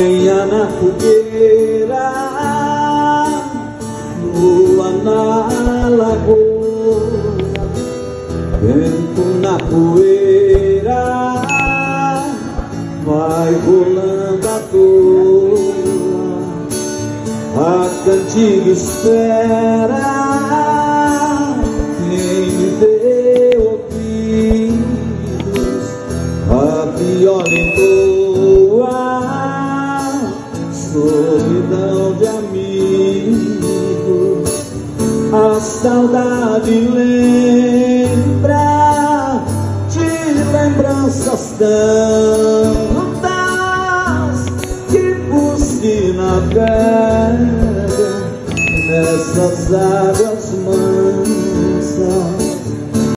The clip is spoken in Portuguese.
lenha na fogueira, lua na lagoa, vento na poeira, vai rolando à toa. A cantiga espera quem me deu ouvidos. A viola entoa solidão de amigos. A saudade lembra de lembranças tantas que busque navega nessas águas